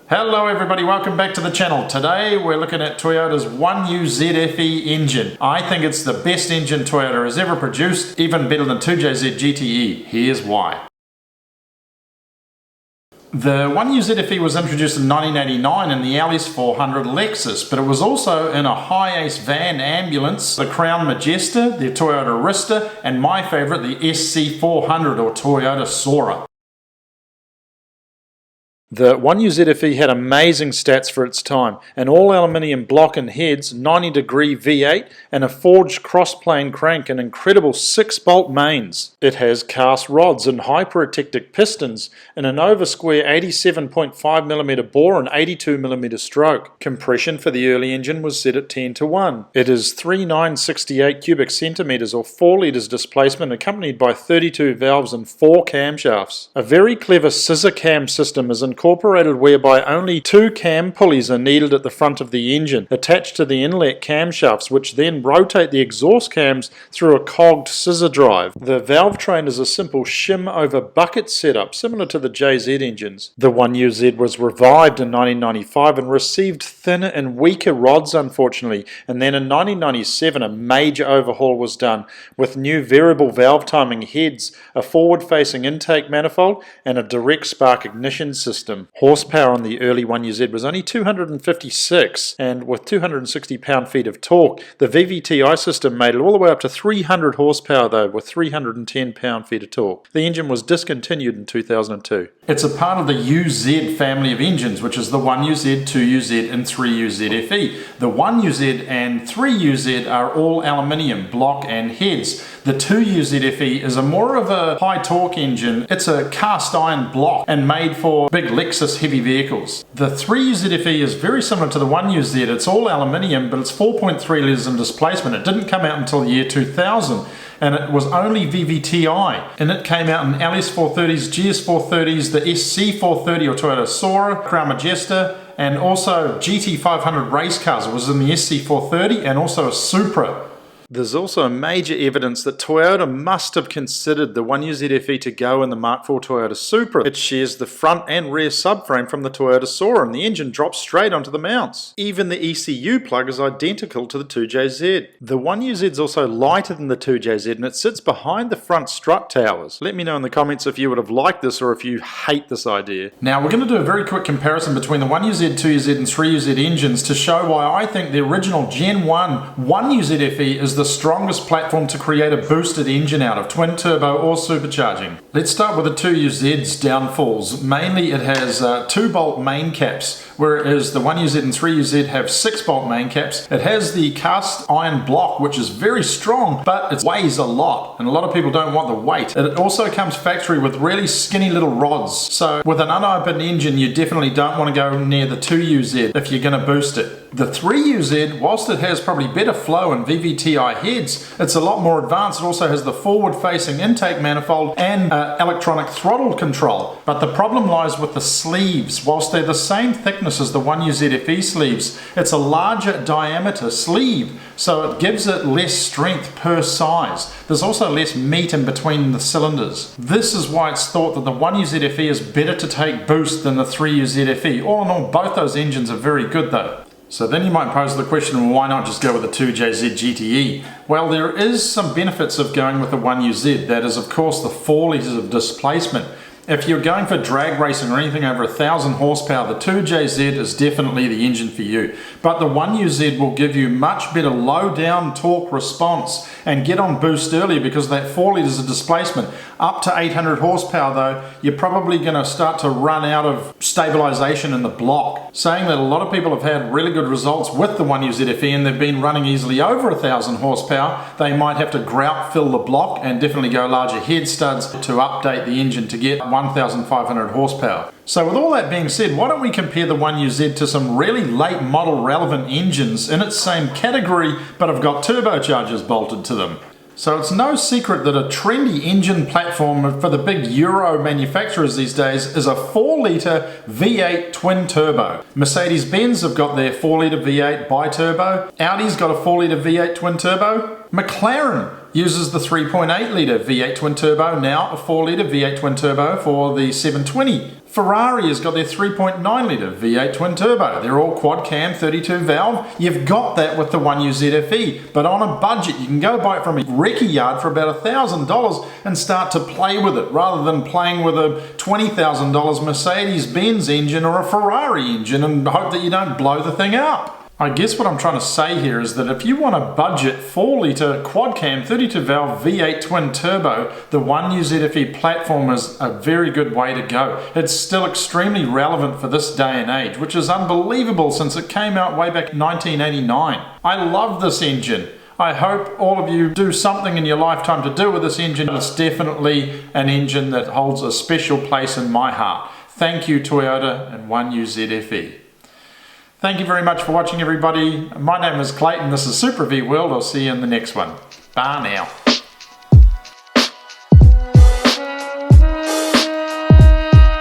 Hello everybody, welcome back to the channel. Today we're looking at Toyota's 1U ZFE engine. I think it's the best engine Toyota has ever produced, even better than 2JZ GTE. Here's why. The 1U ZFE was introduced in 1989 in the LS400 Lexus, but it was also in a HiAce van ambulance, the Crown Majesta, the Toyota Arista, and my favourite, the SC400 or Toyota Sora. The 1U ZFE had amazing stats for its time, an all aluminium block and heads, 90-degree V8 and a forged crossplane crank and incredible 6-bolt mains. It has cast rods and hyperactic pistons and an over square 87.5mm bore and 82mm stroke. Compression for the early engine was set at 10:1. It is 3968 cubic centimeters or 4 liters displacement accompanied by 32 valves and 4 camshafts. A very clever scissor cam system is incorporated whereby only 2 cam pulleys are needed at the front of the engine, attached to the inlet camshafts, which then rotate the exhaust cams through a cogged scissor drive. The valve train is a simple shim over bucket setup, similar to the JZ engines. The 1UZ was revived in 1995 and received thinner and weaker rods, unfortunately, and then in 1997 a major overhaul was done, with new variable valve timing heads, a forward-facing intake manifold, and a direct spark ignition system. Horsepower on the early 1UZ was only 256, and with 260 pound-feet of torque, the VVTi system made it all the way up to 300 horsepower though, with 310 pound-feet of torque. The engine was discontinued in 2002. It's a part of the UZ family of engines, which is the 1UZ, 2UZ and 3U ZFE. The 1UZ and 3UZ are all aluminium block and heads. The 2U ZFE is a more of a high torque engine. It's a cast iron block and made for big Lexus heavy vehicles. The 3U ZFE is very similar to the 1UZ. It's all aluminium, but it's 4.3 litres in displacement. It didn't come out until the year 2000. And it was only VVTi, and it came out in LS430s, GS430s, the SC430 or Toyota Sora, Crown Majesta, and also GT500 race cars. It was in the SC430 and also a Supra. There's also major evidence that Toyota must have considered the 1U ZFE to go in the Mark IV Toyota Supra. It shares the front and rear subframe from the Toyota Sora, and the engine drops straight onto the mounts. Even the ECU plug is identical to the 2JZ. The 1UZ is also lighter than the 2JZ, and it sits behind the front strut towers. Let me know in the comments if you would have liked this or if you hate this idea. Now we're going to do a very quick comparison between the 1UZ, 2UZ and 3UZ engines to show why I think the original Gen 1 1U ZFE is the strongest platform to create a boosted engine out of, twin turbo or supercharging. Let's start with the 2UZ's downfalls. Mainly it has 2-bolt main caps, whereas the 1UZ and 3UZ have 6-bolt main caps. It has the cast iron block, which is very strong, but it weighs a lot, and a lot of people don't want the weight. It also comes factory with really skinny little rods, so with an unopened engine you definitely don't want to go near the 2UZ if you're going to boost it. The 3UZ, whilst it has probably better flow and VVTi heads, it's a lot more advanced. It also has the forward-facing intake manifold and electronic throttle control. But the problem lies with the sleeves. Whilst they're the same thickness as the 1U ZFE sleeves, it's a larger diameter sleeve, so it gives it less strength per size. There's also less meat in between the cylinders. This is why it's thought that the 1U ZFE is better to take boost than the 3U ZFE. All in all, both those engines are very good though. So then you might pose the question, why not just go with the 2JZ GTE? Well, there is some benefits of going with the 1UZ. That is, of course, the 4 litres of displacement. If you're going for drag racing or anything over 1,000 horsepower, the 2JZ is definitely the engine for you. But the 1UZ will give you much better low down torque response and get on boost earlier because of that 4 litres of displacement. Up to 800 horsepower though, you're probably going to start to run out of stabilization in the block. Saying that a lot of people have had really good results with the 1U ZFE and they've been running easily over 1,000 horsepower, they might have to grout fill the block and definitely go larger head studs to update the engine to get 1,500 horsepower. So with all that being said, why don't we compare the 1UZ to some really late model relevant engines in its same category but have got turbochargers bolted to them. So it's no secret that a trendy engine platform for the big Euro manufacturers these days is a 4-litre V8 twin turbo. Mercedes-Benz have got their 4-litre V8 bi-turbo. Audi's got a 4-litre V8 twin turbo. McLaren Uses the 3.8 litre V8 twin turbo, now a 4 litre V8 twin turbo for the 720. Ferrari has got their 3.9 litre V8 twin turbo. They're all quad cam 32 valve. You've got that with the 1UZFE, but on a budget you can go buy it from a recce yard for about $1,000 and start to play with it rather than playing with a $20,000 Mercedes-Benz engine or a Ferrari engine and hope that you don't blow the thing up. I guess what I'm trying to say here is that if you want a budget 4 litre quad cam 32 valve V8 twin turbo, the 1UZFE platform is a very good way to go. It's still extremely relevant for this day and age, which is unbelievable since it came out way back in 1989. I love this engine. I hope all of you do something in your lifetime to do with this engine. It's definitely an engine that holds a special place in my heart. Thank you, Toyota and 1UZFE. Thank you very much for watching, everybody. My name is Clayton. This is Super V World. I'll see you in the next one. Bye now.